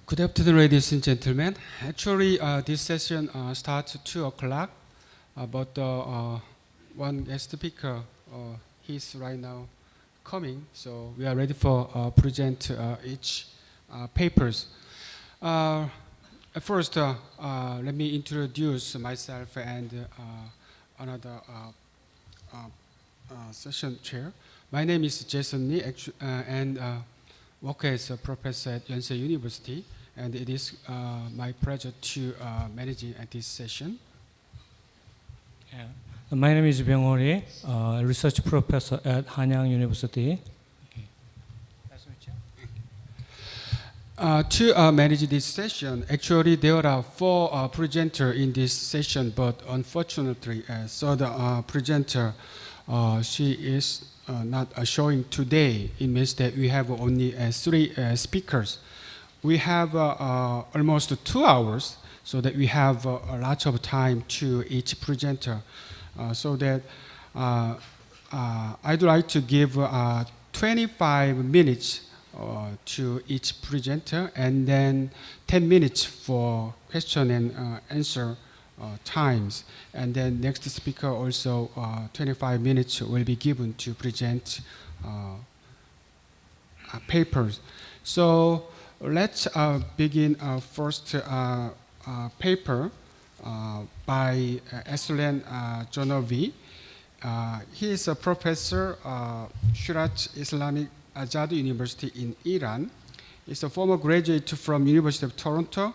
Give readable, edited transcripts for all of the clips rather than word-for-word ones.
Good afternoon, ladies and gentlemen. Actually, this session starts at 2 o'clock, but one guest speaker, he's right now coming, so we are ready for present each papers. First, let me introduce myself and another session chair. My name is Jason Lee, and work as a professor at Yonsei University, and it is my pleasure to manage at this session. Yeah. My name is Byung-ho Lee, research professor at Hanyang University. To manage this session, actually there are 4 presenters in this session, but unfortunately, so the presenter, she is not showing today. It means that we have only 3 speakers. We have almost 2 hours, so that we have a lot of time to each presenter. So that I'd like to give 25 minutes to each presenter, and then 10 minutes for question and answer times. And then next speaker also 25 minutes will be given to present papers. So let's begin our first paper by Aslan Jonoubi. He is a professor Shiraz Islamic Azad University in Iran. He's a former graduate from University of Toronto,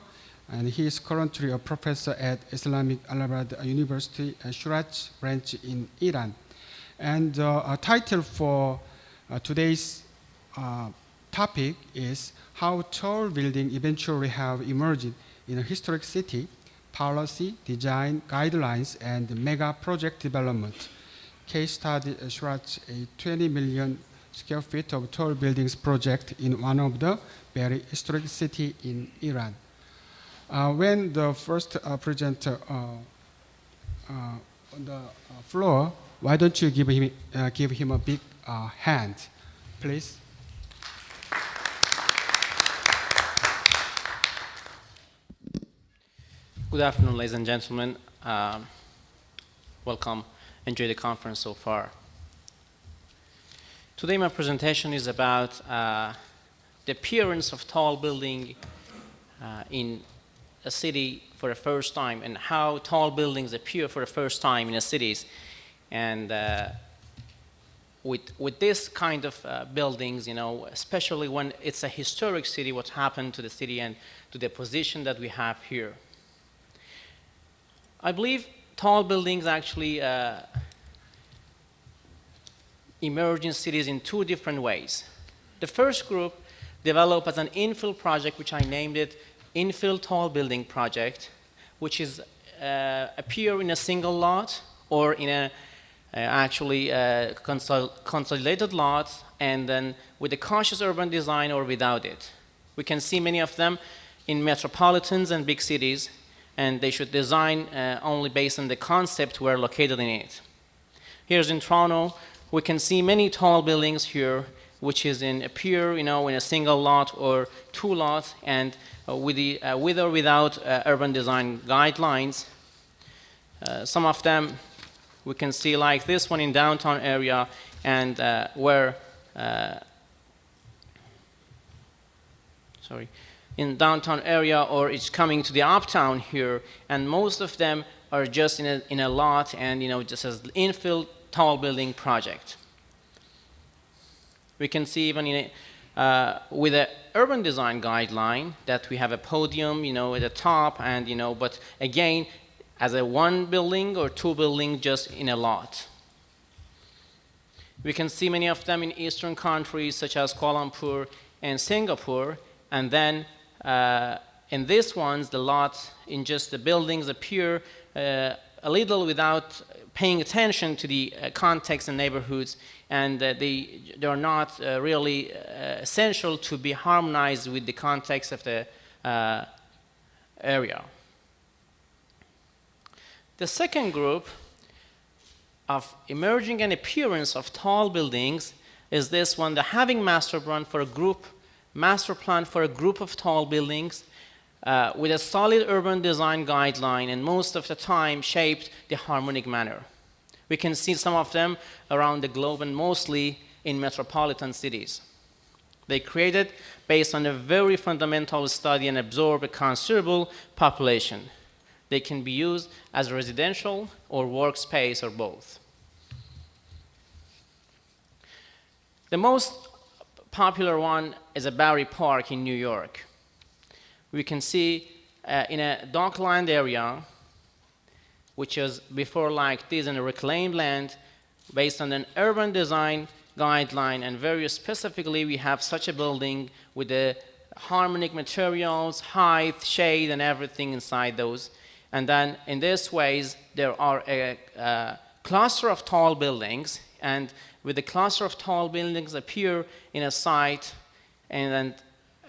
and he is currently a professor at Islamic Al-Abad University, Shiraz branch in Iran. And a title for today's topic is How Tall Buildings Eventually Have Emerged in a Historic City, Policy, Design, Guidelines, and Mega Project Development. Case study Shiraz, a 20 million square feet of tall buildings project in one of the very historic city in Iran. When the first presenter on the floor, why don't you give him a big hand, please? Good afternoon, ladies and gentlemen. Welcome. Enjoy the conference so far. Today my presentation is about the appearance of tall building in a city for the first time, and how tall buildings appear for the first time in the cities. And with this kind of buildings, you know, especially when it's a historic city, what happened to the city and to the position that we have here. I believe tall buildings actually emerge in cities in 2 different ways. The first group developed as an infill project, which I named it Infill Tall Building Project, which is appear in a single lot or in a consolidated lot, and then with a conscious urban design or without it. We can see many of them in metropolitans and big cities, and they should design only based on the concept we're located in it. Here's in Toronto, we can see many tall buildings here, which is appear, you know, in a single lot or 2 lots, and with or without urban design guidelines. Some of them we can see like this one in downtown area, and in downtown area, or it's coming to the uptown here, and most of them are just in a lot, and you know, just as infill tall building project. We can see even with an urban design guideline that we have a podium, you know, at the top, and you know, but again, as a 1 building or 2 building just in a lot. We can see many of them in eastern countries such as Kuala Lumpur and Singapore, and then in these ones, the lots in just the buildings appear a little without paying attention to the context and neighborhoods, and they are not really essential to be harmonized with the context of the area. The second group of emerging and appearance of tall buildings is this one, the having master plan for a group master plan for a group of tall buildings with a solid urban design guideline, and most of the time shaped the harmonic manner. We can see some of them around the globe and mostly in metropolitan cities. They created based on a very fundamental study and absorb a considerable population. They can be used as residential or workspace or both. The most popular one is a Bowery Park in New York. We can see in a dockland area, which is before like this in a reclaimed land, based on an urban design guideline, and very specifically we have such a building with the harmonic materials, height, shade, and everything inside those. And then in this ways, there are a cluster of tall buildings, and with the cluster of tall buildings appear in a site and then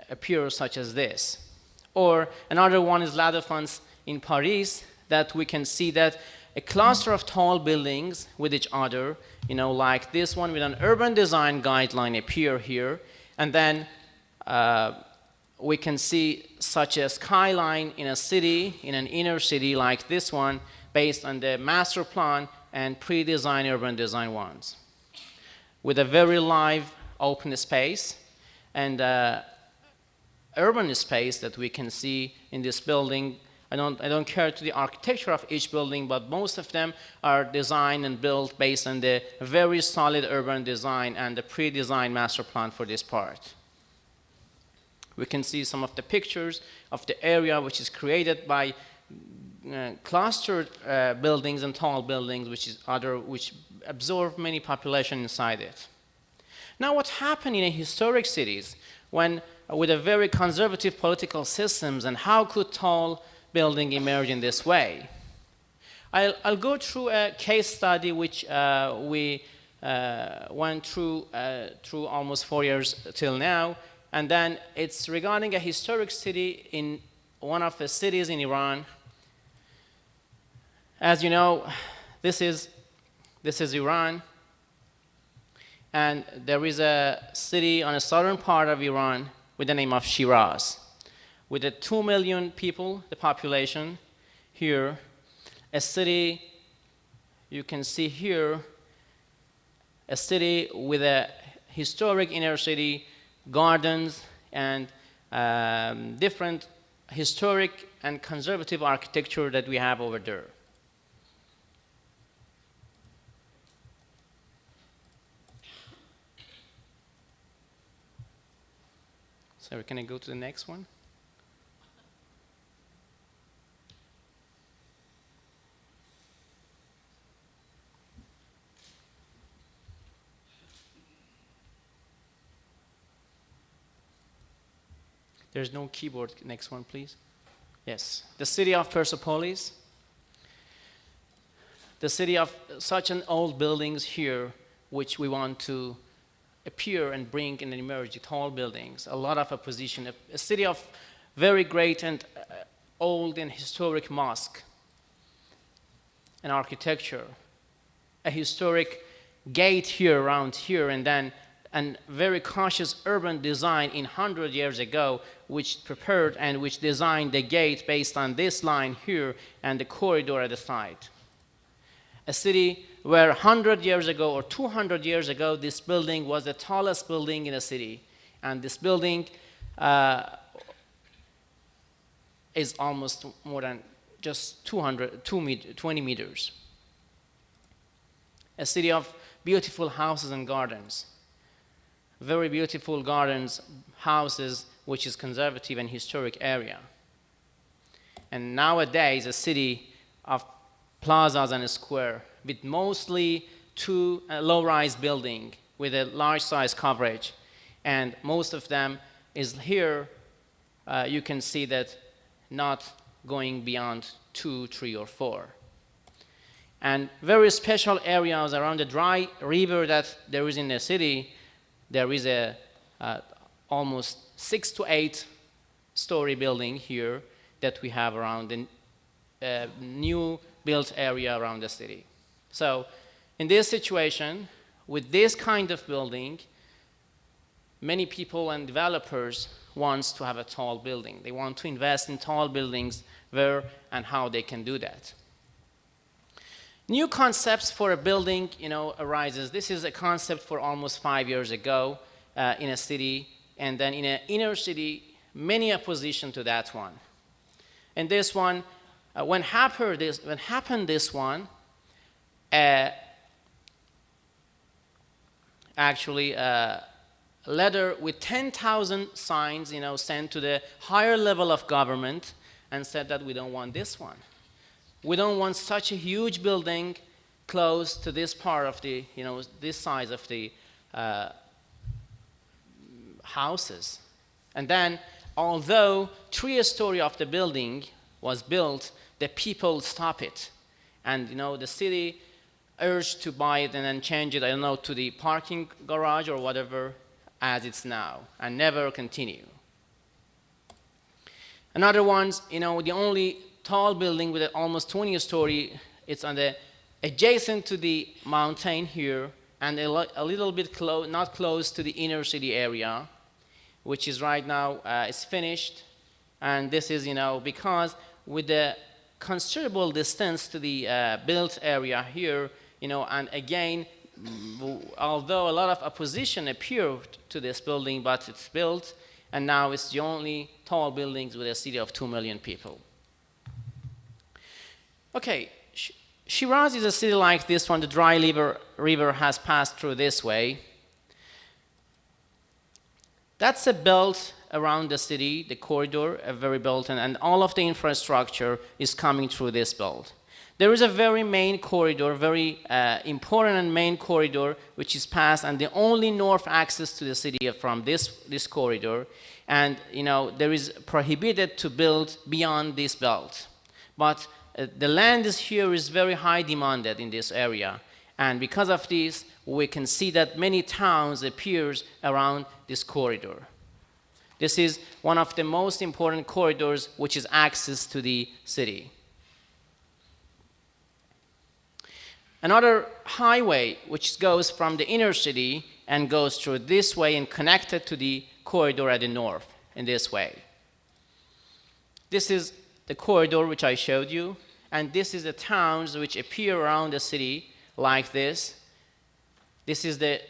appear such as this. Or another one is La Défense in Paris, that we can see that a cluster of tall buildings with each other, like this one with an urban design guideline appear here, and then we can see such a skyline in a city, in an inner city like this one, based on the master plan and pre-design urban design ones, with a very live open space and urban space that we can see in this building. I don't care to the architecture of each building, but most of them are designed and built based on the very solid urban design and the pre-designed master plan for this part. We can see some of the pictures of the area which is created by clustered buildings and tall buildings, which absorb many population inside it. Now, what happened in historic cities when, with a very conservative political systems, and how could tall building emerge in this way? I'll go through a case study which we went through almost 4 years till now, and then it's regarding a historic city in one of the cities in Iran. As you know, this is Iran, and there is a city on the southern part of Iran with the name of Shiraz, with the 2 million people, the population here. A city, you can see here, a city with a historic inner city, gardens, and different historic and conservative architecture that we have over there. So can I go to the next one? There's no keyboard. Next one, please. Yes. The city of Persepolis. The city of such an old buildings here, which we want to appear and bring and emerge tall buildings. A lot of opposition. A city of very great and old and historic mosque and architecture. A historic gate here around here, and then and very cautious urban design in 100 years ago, which prepared and which designed the gate based on this line here and the corridor at the side. A city where 100 years ago or 200 years ago, this building was the tallest building in the city. And this building is almost more than just 20 meters. A city of beautiful houses and gardens. Very beautiful gardens, houses, which is conservative and historic area. And nowadays, a city of plazas and a square with mostly two low-rise building with a large size coverage. And most of them is here, you can see that not going beyond 2, 3, or 4. And very special areas around the dry river that there is in the city. There is a almost 6 to 8 story building here that we have around the new built area around the city. So in this situation, with this kind of building, many people and developers wants to have a tall building. They want to invest in tall buildings, where and how they can do that. New concepts for a building, arises. This is a concept for almost 5 years ago in a city, and then in an inner city, many opposition to that one. And this one, when happened this one, actually a letter with 10,000 signs, sent to the higher level of government and said that we don't want this one. We don't want such a huge building close to this part of the, this size of the houses. And then, although 3-story of the building was built, the people stopped it. And, the city urged to buy it and then change it, I don't know, to the parking garage or whatever as it's now, and never continue. Another one's, the only tall building with almost 20-story, it's on the adjacent to the mountain here, and a little bit not close to the inner city area, which is right now, it's finished. And this is, because with the considerable distance to the built area here, and again, although a lot of opposition appeared to this building, but it's built, and now it's the only tall buildings with a city of 2 million people. Okay, Shiraz is a city like this one. The dry river has passed through this way. That's a belt around the city, the corridor, a very belt, and all of the infrastructure is coming through this belt. There is a very main corridor, very important and main corridor, which is passed, and the only north access to the city from this corridor. And there is prohibited to build beyond this belt. But the land here is very high demanded in this area, and because of this, we can see that many towns appears around this corridor. This is one of the most important corridors, which is access to the city. Another highway which goes from the inner city and goes through this way and connected to the corridor at the north in this way. This is the corridor which I showed you, and this is the towns which appear around the city like this. This is the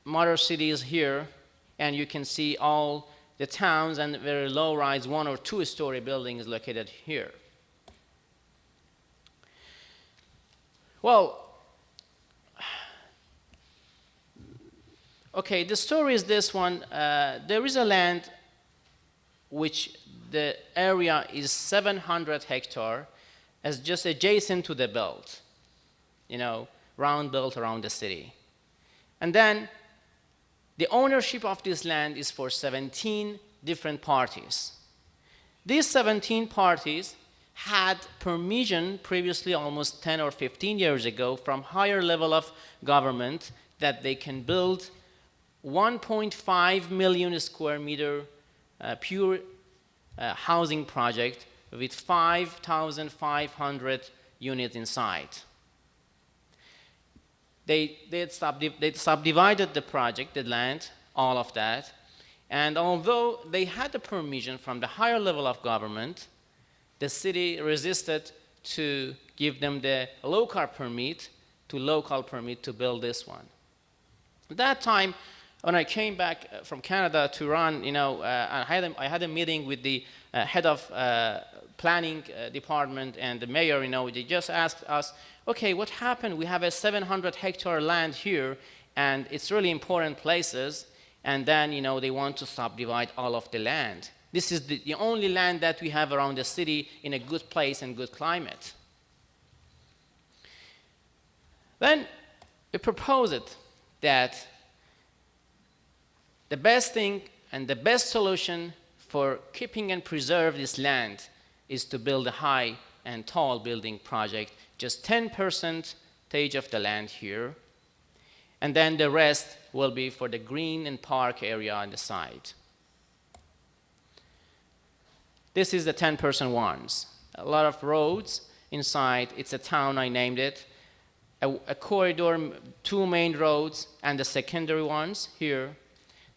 mother cities here, and you can see all the towns and very low-rise 1- or 2-story buildings located here. Well, okay, the story is this one. There is a land which the area is 700 hectares, as just adjacent to the belt, round belt around the city. And then the ownership of this land is for 17 different parties. These 17 parties had permission previously, almost 10 or 15 years ago, from higher level of government that they can build 1.5 million square meter pure housing project with 5,500 units inside. They subdivided the project, the land, all of that, and although they had the permission from the higher level of government, the city resisted to give them the local permit to build this one. At that time, when I came back from Canada to run, I had a meeting with the head of planning department and the mayor. They just asked us, okay, what happened? We have a 700 hectare land here, and it's really important places, and then they want to subdivide all of the land. This is the only land that we have around the city in a good place and good climate. Then we proposed that the best thing and the best solution for keeping and preserve this land is to build a high and tall building project, just 10% of the land here, and then the rest will be for the green and park area on the side. This is the 10% ones. A lot of roads inside. It's a town, I named it. A corridor, 2 main roads, and the secondary ones here.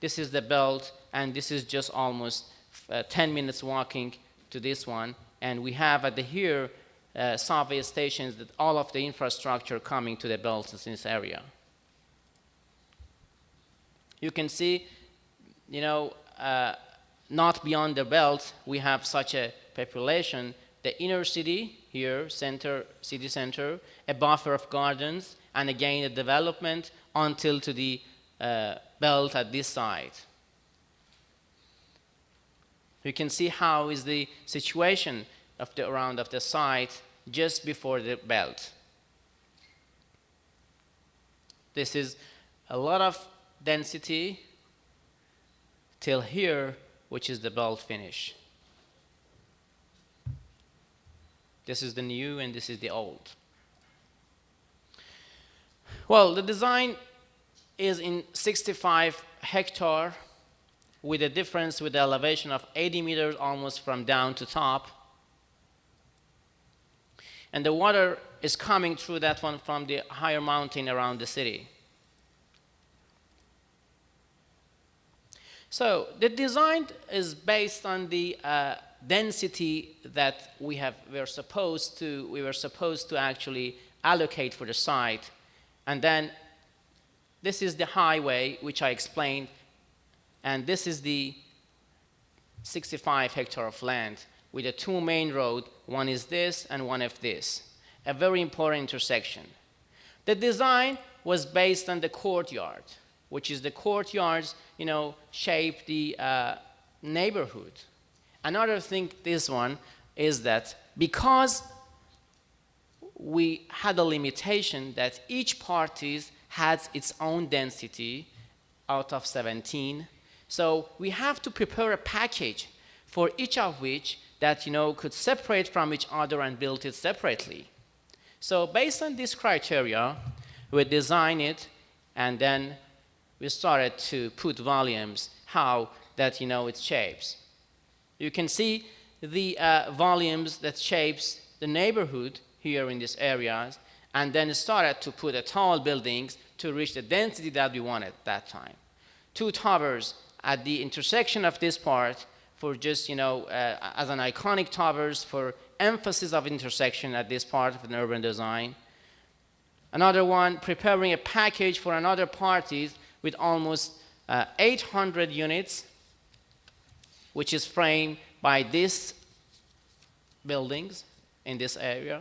This is the belt, and this is just almost 10 minutes walking to this one. And we have at the here subway stations that all of the infrastructure coming to the belt in this area. You can see, not beyond the belt, we have such a population. The inner city here, city center, a buffer of gardens, and again a development until to the belt at this side. You can see how is the situation of the around of the site just before the belt. This is a lot of density till here, which is the belt finish. This is the new and this is the old. Well, the design is in 65 hectare with a difference with the elevation of 80 meters almost from down to top. And the water is coming through that one from the higher mountain around the city. So the design is based on the density that we were supposed to actually allocate for the site. And then this is the highway, which I explained, and this is the 65 hectare of land with the two main roads. One is this and one is this, a very important intersection. The design was based on the courtyard, which is the courtyards, shape the neighborhood. Another thing, this one, is that because we had a limitation that each party has its own density out of 17, so we have to prepare a package for each of which that could separate from each other and build it separately. So based on this criteria, we designed it, and then we started to put volumes how that its shapes. You can see the volumes that shapes the neighborhood here in this area, and then started to put tall buildings to reach the density that we wanted at that time. Two towers at the intersection of this part for just, as an iconic towers for emphasis of intersection at this part of an urban design. Another one, preparing a package for another parties with almost 800 units, which is framed by these buildings in this area.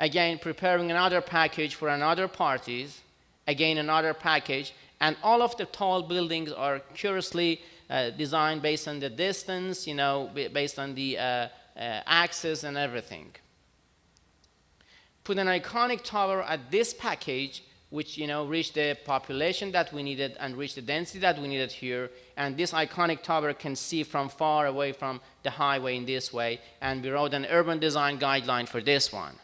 Again, preparing another package for another parties, again another package, and all of the tall buildings are curiously designed based on the distance, based on the axis and everything. Put an iconic tower at this package, which reached the population that we needed and reached the density that we needed here. And this iconic tower can see from far away from the highway in this way. And we wrote an urban design guideline for this one.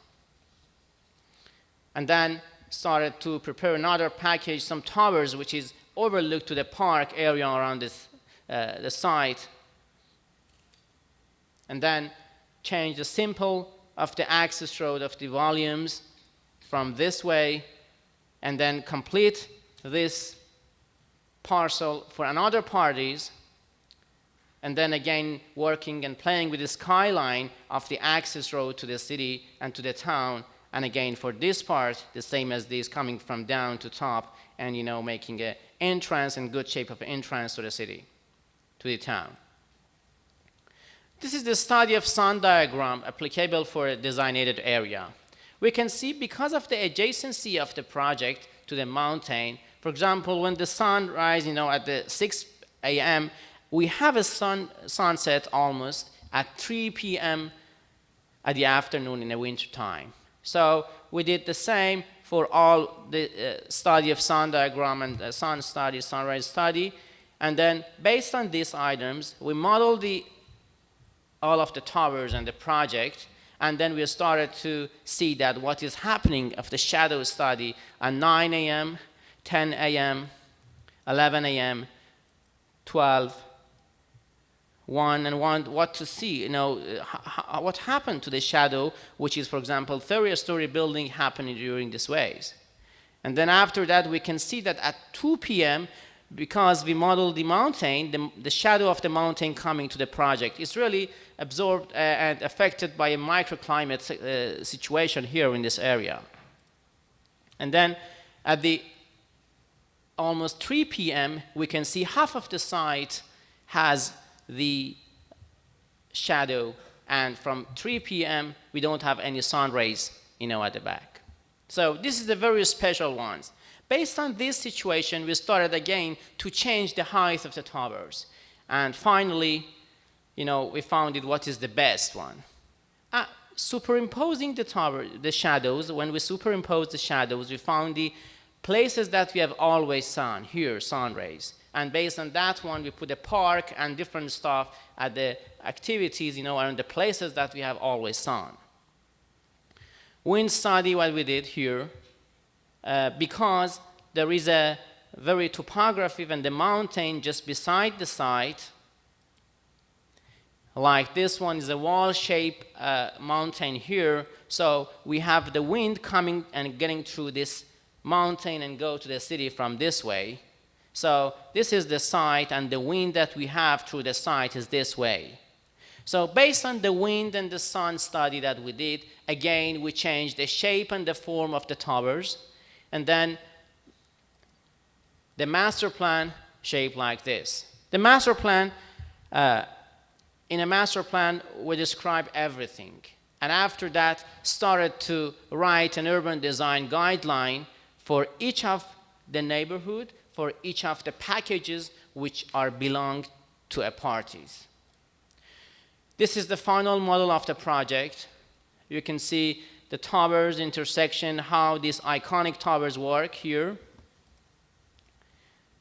And then started to prepare another package, some towers, which is overlooked to the park area around this, the site. And then change the symbol of the access road of the volumes from this way, and then complete this parcel for another parties, and then again working and playing with the skyline of the access road to the city and to the town, and again for this part the same as this, coming from down to top and making an entrance and good shape of entrance to the city, to the town. This is the study of sun diagram applicable for a designated area. We can see because of the adjacency of the project to the mountain, for example, when the sun rises, at the 6 a.m., we have a sunset almost at 3 p.m. at the afternoon in the winter time. So we did the same for all the study of sun diagram and sun study, sunrise study, and then based on these items, we modeled all of the towers and the project. And then we started to see that what is happening of the shadow study at 9 a.m., 10 a.m., 11 a.m., 12, 1, and 1, what to see, what happened to the shadow, which is, for example, 30-story building happening during these ways. And then after that, we can see that at 2 p.m., because we modeled the mountain, the shadow of the mountain coming to the project is really absorbed and affected by a microclimate situation here in this area. And then at the almost 3 p.m., we can see half of the site has the shadow, and from 3 p.m., we don't have any sun rays, at the back. So this is the very special ones. Based on this situation, we started again to change the height of the towers. And finally, we found what is the best one. Superimposing the shadows, when we superimpose the shadows, we found the places that we have always sun, here, sun rays. And based on that one, we put a park and different stuff at the activities, and the places that we have always sun. Wind study, what we did here, because there is a very topography and the mountain just beside the site, like this one is a wall-shaped mountain here, so we have the wind coming and getting through this mountain and go to the city from this way. So this is the site, and the wind that we have through the site is this way. So based on the wind and the sun study that we did, again, we changed the shape and the form of the towers, and then the master plan shape like this. The master plan, in a master plan, we describe everything. And after that, started to write an urban design guideline for each of the neighborhood, for each of the packages which belong to a parties. This is the final model of the project. You can see the towers intersection, how these iconic towers work here.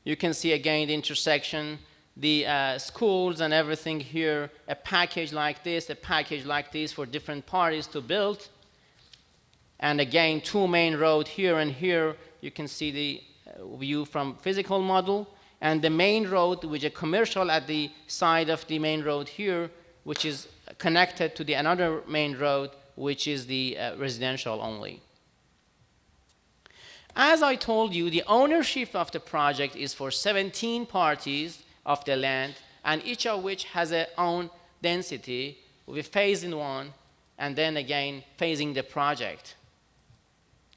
You can see again the intersection, the schools and everything here, a package like this, a package like this for different parties to build. And again, 2 main roads here and here. You can see the view from physical model. And the main road, which is commercial at the side of the main road here, which is connected to another main road, which is the residential only. As I told you, the ownership of the project is for 17 parties of the land, and each of which has their own density. We phase in one, and then again phasing the project.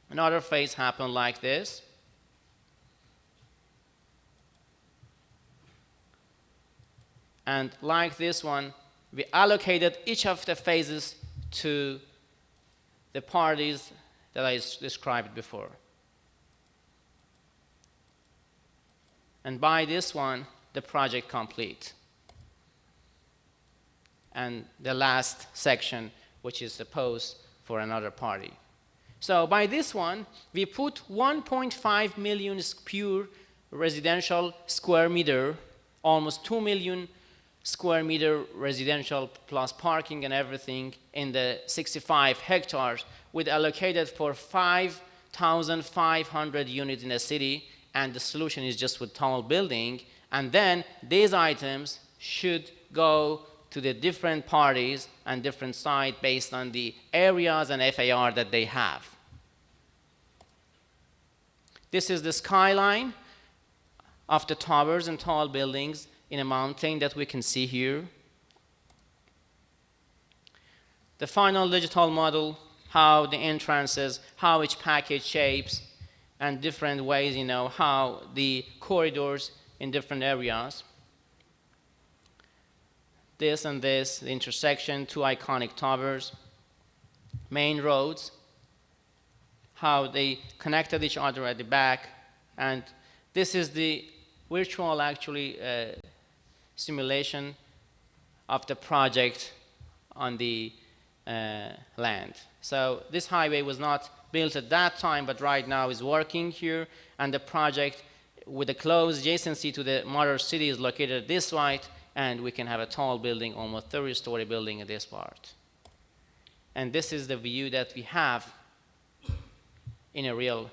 Another phase happened like this. And like this one, we allocated each of the phases to the parties that I described before. And by this one, the project complete. And the last section, which is supposed for another party. So by this one, we put 1.5 million pure residential square meter, almost 2 million square meter residential plus parking and everything in the 65 hectares, with allocated for 5,500 units in the city, and the solution is just with tall building. And then these items should go to the different parties and different sites based on the areas and FAR that they have. This is the skyline of the towers and tall buildings in a mountain that we can see here. The final digital model, how the entrances, how each package shapes, and different ways, how the corridors in different areas. This and this, the intersection, 2 iconic towers, main roads, how they connected each other at the back, and this is the virtual, actually, simulation of the project on the land. So this highway was not built at that time, but right now is working here, and the project with a close adjacency to the mother city is located at this site, and we can have a tall building, almost 30-story building at this part. And this is the view that we have in a real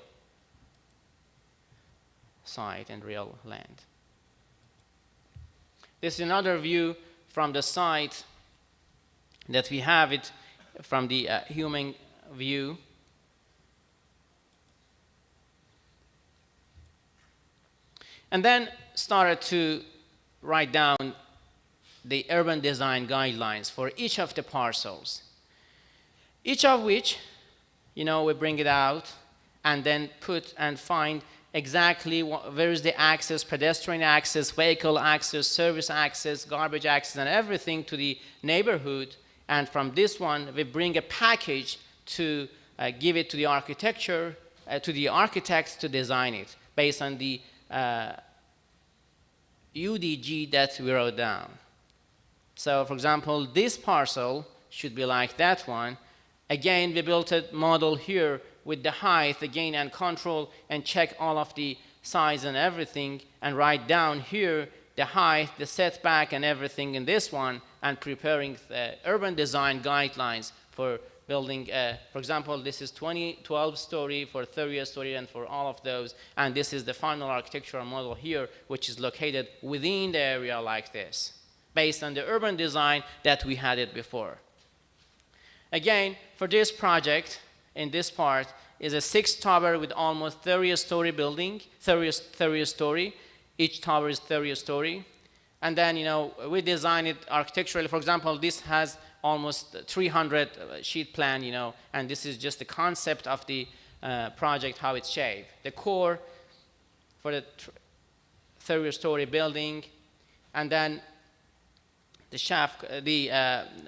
site and real land. This is another view from the site that we have it from the human view. And then started to write down the urban design guidelines for each of the parcels, each of which, we bring it out and then put and find exactly where is the access, pedestrian access, vehicle access, service access, garbage access, and everything to the neighborhood. And from this one, we bring a package to give it to the architecture, to the architects to design it based on the UDG that we wrote down. So, for example, this parcel should be like that one. Again, we built a model here with the height, again, and control, and check all of the size and everything, and write down here the height, the setback, and everything in this one, and preparing the urban design guidelines for building, for example, this is 12-story for 30-story and for all of those, and this is the final architectural model here, which is located within the area like this, based on the urban design that we had it before. Again, for this project, in this part, is a 6-tower with almost 30-story building, 30-story. Each tower is 30-story. And then, we design it architecturally. For example, this has almost 300 sheet plan, and this is just the concept of the project, how it's shaped. The core for the 30-story building, and then the shaft, the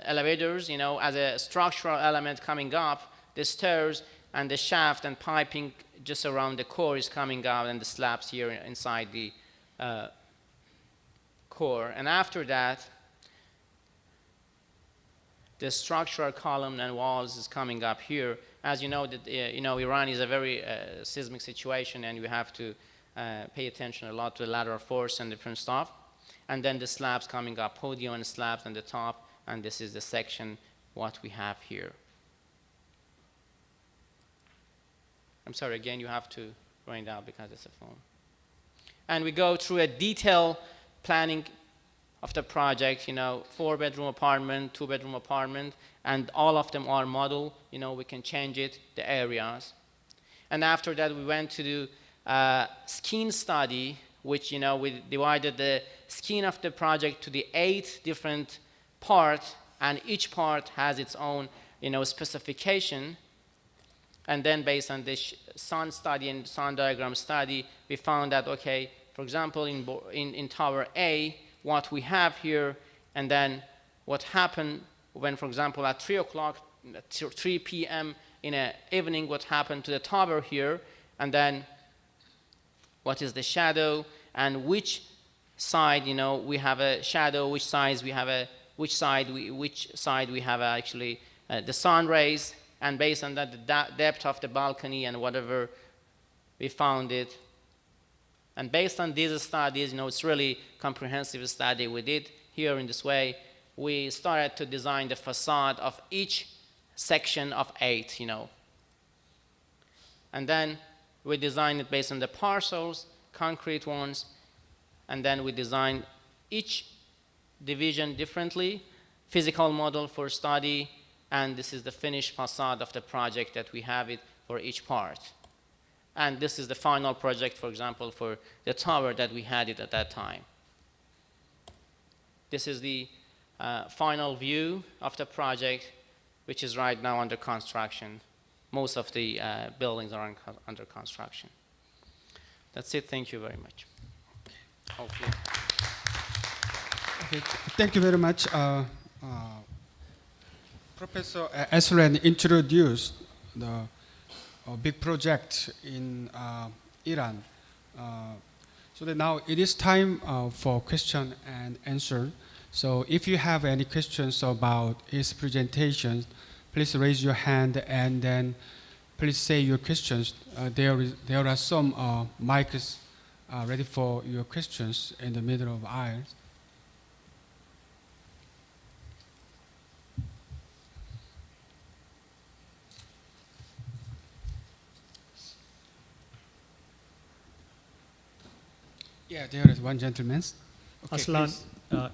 elevators, as a structural element coming up, the stairs and the shaft and piping just around the core is coming out, and the slabs here inside the core. And after that, the structural column and walls is coming up here. As you know, that Iran is a very seismic situation, and you have to pay attention a lot to the lateral force and different stuff. And then the slabs coming up, podium and slabs on the top, and this is the section what we have here. I'm sorry, again, you have to write out because it's a phone. And we go through a detailed planning of the project, 4-bedroom apartment, 2-bedroom apartment, and all of them are model, we can change it, the areas. And after that, we went to do skin study, which, we divided the skin of the project to the 8 different parts, and each part has its own, specification. And then based on this sun study and sun diagram study, we found that, okay, for example, in Tower A, what we have here, and then what happened when, for example, at 3 p.m. in the evening, what happened to the tower here, and then what is the shadow, and which side, we have a shadow, which side we have actually the sun rays, and based on that, the depth of the balcony and whatever, we found it. And based on these studies, it's really comprehensive study we did here in this way. We started to design the facade of each section of 8, And then we designed it based on the parcels, concrete ones, and then we designed each division differently, physical model for study, and this is the finished facade of the project that we have it for each part. And this is the final project, for example, for the tower that we had it at that time. This is the final view of the project, which is right now under construction. Most of the buildings are under construction. That's it. Thank you very much. Hopefully. Okay, thank you very much. Professor Aslan introduced the big project in Iran. So that now it is time for question and answer. So if you have any questions about his presentation, please raise your hand and then please say your questions. There are some mics ready for your questions in the middle of the aisle. Yeah, there is one gentleman. Okay, Aslan,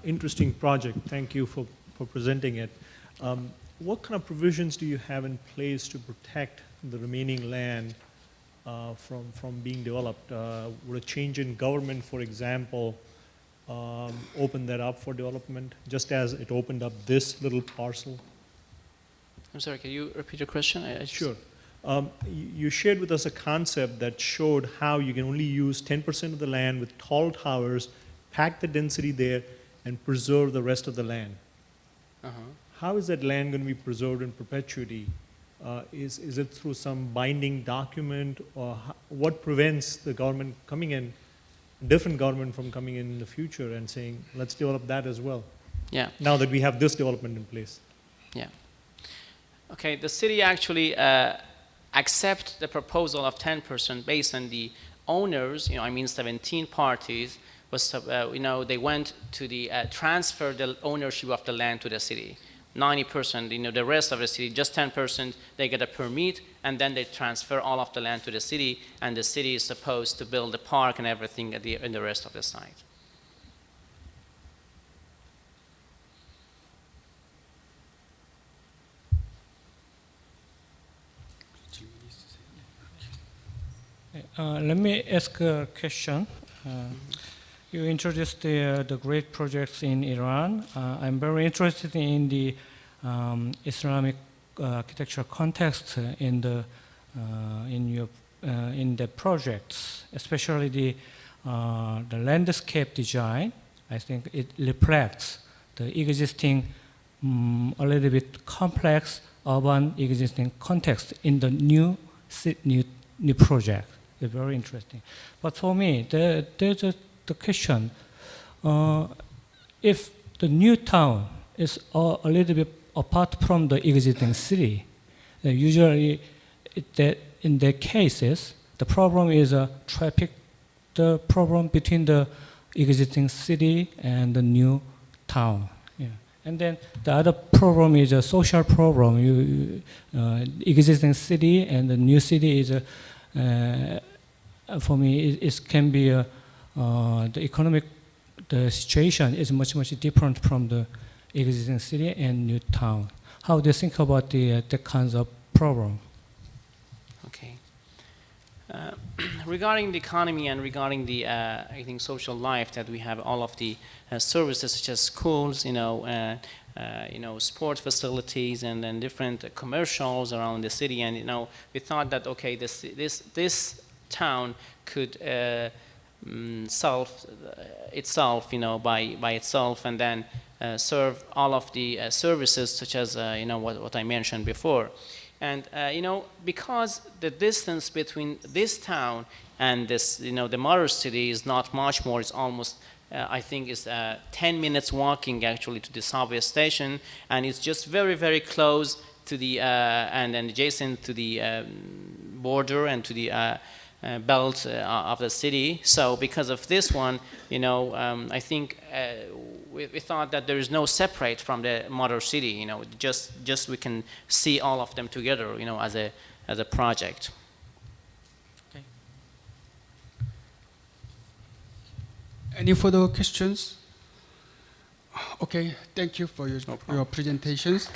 interesting project. Thank you for presenting it. What kind of provisions do you have in place to protect the remaining land from being developed? Would a change in government, for example, open that up for development, just as it opened up this little parcel? I'm sorry, can you repeat your question? Sure. You shared with us a concept that showed how you can only use 10% of the land with tall towers, pack the density there, and preserve the rest of the land. How is that land going to be preserved in perpetuity? Is it through some binding document, or what prevents the government coming in, different government from coming in the future and saying, let's develop that as well? Yeah. Now that we have this development in place. Yeah. Okay, the city actually accept the proposal of 10% based on the owners, 17 parties, was, they went to the transfer the ownership of the land to the city. 90%, the rest of the city, just 10%, they get a permit, and then they transfer all of the land to the city, and the city is supposed to build the park and everything in the rest of the site. Let me ask a question. You introduced the great projects in Iran. I'm very interested in the Islamic architectural context in the projects, especially the landscape design. I think it reflects the existing a little bit complex urban existing context in the new project. It's very interesting. But for me, there's the question, if the new town is a little bit apart from the existing city, usually in the cases, the problem is traffic, the problem between the existing city and the new town. Yeah. And then the other problem is a social problem. Existing city and the new city is for me, it can be the economic situation is much different from the existing city and new town. How do you think about the kinds of problem? Okay. Regarding the economy and regarding the I think social life, that we have all of the services such as schools, sport facilities, and then different commercials around the city, and we thought that okay, this town could solve itself, by itself, and then serve all of the services such as what I mentioned before. And because the distance between this town and this the mother city is not much more, it's almost I think it's 10 minutes walking actually to the subway station, and it's just very close to the and adjacent to the border and to the belt of the city. So because of this one, I think we thought that there is no separate from the mother city. Just we can see all of them together, as a project. Okay. Any further questions? Okay, thank you for your presentations.